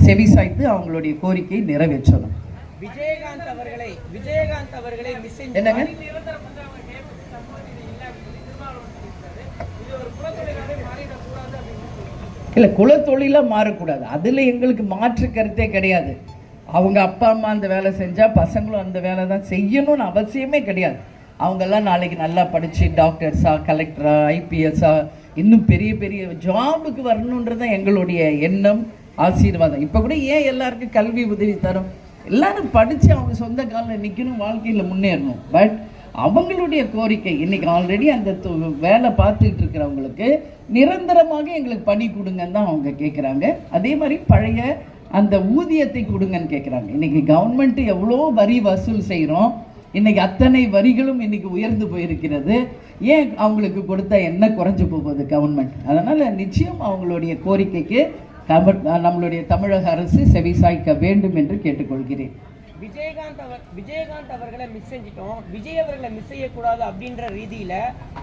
செவிசாய்த்து அவங்களுடைய கோரிக்கையை நிறைவேற்றணும். விஜயகாந்த் அவர்களை என்னங்க இல்லை, குலத்தொழிலாக மாறக்கூடாது. அதில் எங்களுக்கு மாற்று கருத்தே கிடையாது. அவங்க அப்பா அம்மா அந்த வேலை செஞ்சால் பசங்களும் அந்த வேலை தான் செய்யணும்னு அவசியமே கிடையாது. அவங்கெல்லாம் நாளைக்கு நல்லா படித்து டாக்டர்ஸா, கலெக்டரா, ஐபிஎஸ்ஸா, இன்னும் பெரிய பெரிய ஜாபுக்கு வரணுன்றது தான் எங்களுடைய எண்ணம், ஆசீர்வாதம். இப்போ கூட ஏன் எல்லாருக்கும் கல்வி உதவி தரும்? எல்லாரும் படித்து அவங்க சொந்த காலில் நிற்கணும், வாழ்க்கையில் முன்னேறணும். பட் அவங்களுடைய கோரிக்கை இன்னைக்கு ஆல்ரெடி அந்த வேலை பார்த்துக்கிட்டு இருக்கிறவங்களுக்கு நிரந்தரமாக எங்களுக்கு பணி கொடுங்கன்னு தான் அவங்க கேட்குறாங்க. அதே மாதிரி பழைய அந்த ஊதியத்தை கொடுங்கன்னு கேட்குறாங்க. இன்னைக்கு கவர்மெண்ட் எவ்வளோ வரி வசூல் செய்கிறோம், இன்னைக்கு அத்தனை வரிகளும் இன்னைக்கு உயர்ந்து போயிருக்கிறது. ஏன் அவங்களுக்கு கொடுத்தா என்ன குறைஞ்சு போகுது கவர்மெண்ட்? அதனால் நிச்சயம் அவங்களுடைய கோரிக்கைக்கு நம்மளுடைய தமிழக அரசு செவிசாய்க்க வேண்டும் என்று கேட்டுக்கொள்கிறேன். விஜயகாந்த் அவர்களை மிஸ் செஞ்சிட்டோம், விஜய் அவர்களை மிஸ் செய்யக்கூடாது அப்படின்ற ரீதியில்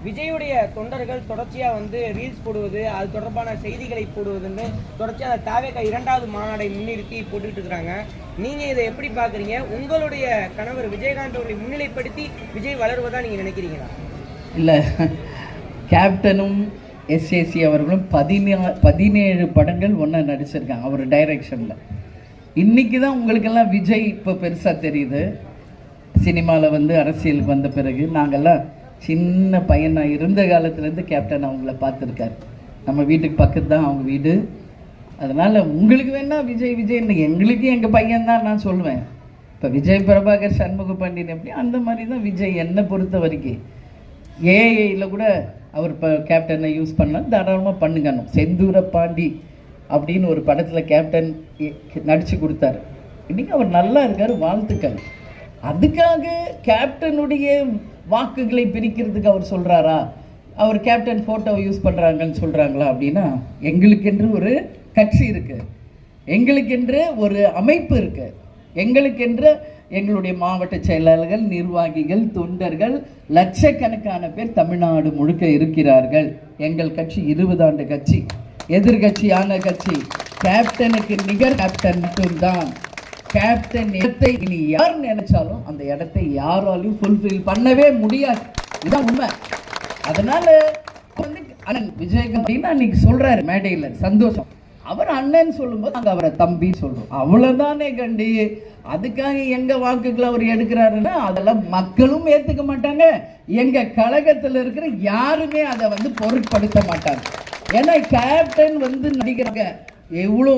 விஜயுடைய தொண்டர்கள் தொடர்ச்சியாக வந்து ரீல்ஸ் போடுவது, அது தொடர்பான செய்திகளை போடுவதுன்னு தொடர்ச்சியாக தாவேகா 2வது மாநாடை முன்னிறுத்தி போட்டுக்கிட்டு இருக்கிறாங்க. நீங்கள் இதை எப்படி பார்க்குறீங்க? உங்களுடைய கணவர் விஜயகாந்த் அவர்களை முன்னிலைப்படுத்தி விஜய் வளருவதா நீங்கள் நினைக்கிறீங்களா? இல்லை, கேப்டனும் எஸ்ஏசி அவர்களும் 17 படங்கள் ஒன்றா நடிச்சிருக்காங்க அவர் டைரக்ஷனில். இன்றைக்கி தான் உங்களுக்கெல்லாம் விஜய் இப்போ பெருசாக தெரியுது. சினிமாவில் வந்து அரசியலுக்கு வந்த பிறகு நாங்கள்லாம் சின்ன பையனாக இருந்த காலத்துலேருந்து கேப்டன் அவங்கள பார்த்துருக்காரு. நம்ம வீட்டுக்கு பக்கத்து தான் அவங்க வீடு. அதனால் உங்களுக்கு வேணால் விஜய்ன்னு எங்களுக்கு எங்கள் பையன்தான் நான் சொல்லுவேன். இப்போ விஜய் பிரபாகர் சண்முக பாண்டியன் எப்படி அந்த மாதிரி தான் விஜய். என்னை பொறுத்த வரைக்கும் ஏஐயில் கூட அவர் இப்போ கேப்டனை யூஸ் பண்ணலாம், தாராளமாக பண்ணுங்கணும். செந்தூர பாண்டி அப்படின்னு ஒரு படத்தில் கேப்டன் நடித்து கொடுத்தாரு. இன்றைக்கி அவர் நல்லா இருக்கார், வாழ்த்துக்கள். அதுக்காக கேப்டனுடைய வாக்குகளை பிரிக்கிறதுக்கு அவர் சொல்கிறாரா? அவர் கேப்டன் ஃபோட்டோவை யூஸ் பண்ணுறாங்கன்னு சொல்கிறாங்களா? அப்படின்னா எங்களுக்கென்று ஒரு கட்சி இருக்குது, எங்களுக்கென்று ஒரு அமைப்பு இருக்குது, எங்களுக்கென்று எங்களுடைய மாவட்ட செயலாளர்கள், நிர்வாகிகள், தொண்டர்கள், லட்சக்கணக்கான பேர் தமிழ்நாடு முழுக்க இருக்கிறார்கள். எங்கள் கட்சி 20 ஆண்டு கட்சி, எதிர்கட்சியான கட்சி. கேப்டனுக்கு நிகர் கேப்டன் மட்டும்தான். கேப்டன் இடத்தை இனி யார் நினைச்சாலும் அந்த இடத்தை யாராலையும் ஃபுல்ஃபில் பண்ணவே முடியாது. இதுதான் உண்மை. அதனால வந்து அண்ணன் விஜயகாந்த் அப்படின்னா அன்னைக்கு சொல்றாரு மேடையில், சந்தோஷம். அவர் அண்ணன் சொல்லும்போது நாங்கள் அவரை தம்பி சொல்றோம், அவ்வளவுதானே கண்டி. அதுக்காக எங்க வாக்குகளை அவர் எடுக்கிறாருன்னா அதெல்லாம் மக்களும் ஏத்துக்க மாட்டாங்க, எங்க கழகத்தில் இருக்கிற யாருமே அதை வந்து பொருட்படுத்த மாட்டாங்க. ஏன்னா கேப்டன் வந்து நடிகராக எவ்வளோ